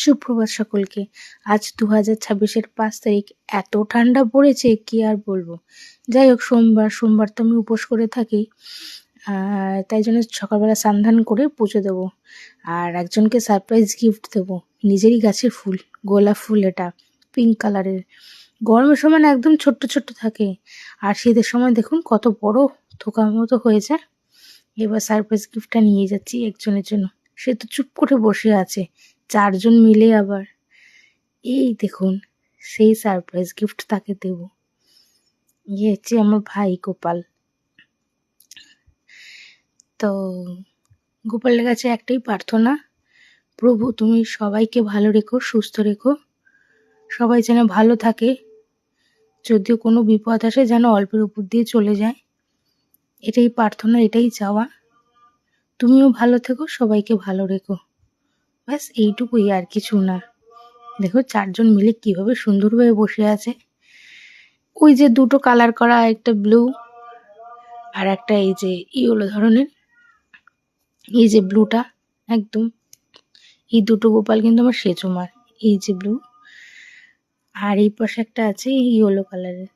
সুপ্রভাত সকলকে। আজ 2026-এর 5 তারিখ। এত ঠান্ডা পড়েছে কি আর বলবো। যাই হোক, সোমবার তো আমি উপোস করে থাকি, তাই জন্য সকালবেলা স্নান করে পুজো দেবো আর একজনকে সারপ্রাইজ গিফট দেবো। নিজেরই গাছের ফুল, গোলাপ ফুল, এটা পিঙ্ক কালারের। গরমের সময় না একদম ছোট্ট ছোট্ট থাকে, আর শীতের সময় দেখুন কত বড় থোকার মতো হয়ে যায়। এবার সারপ্রাইজ গিফটটা নিয়ে যাচ্ছি একজনের জন্য। সে তো চুপ করে বসে আছে, 4 জন মিলে আবার। এই দেখুন, সেই সারপ্রাইজ গিফট তাকে দেব। হচ্ছে আমার ভাই গোপাল। তো গোপালের কাছে একটাই প্রার্থনা, প্রভু তুমি সবাইকে ভালো রেখো, সুস্থ রেখো, সবাই যেন ভালো থাকে, যদিও কোনো বিপদ আসে যেন অল্পের উপর দিয়ে চলে যায়। এটাই প্রার্থনা, এটাই চাওয়া। তুমিও ভালো থেকো, সবাইকে ভালো রেখো, ব্যাস এইটুকুই, আর কিছু না। দেখো 4 জন মিলে কিভাবে সুন্দরভাবে বসে আছে। ওই যে দুটো কালার করা, একটা ব্লু আর একটা এই যে ইয়েলো ধরনের, এই যে ব্লুটা একদম, এই দুটো গোপাল কিন্তু আমার সেজমার। এই যে ব্লু, আর এই পাশে একটা আছে ইয়েলো কালারের।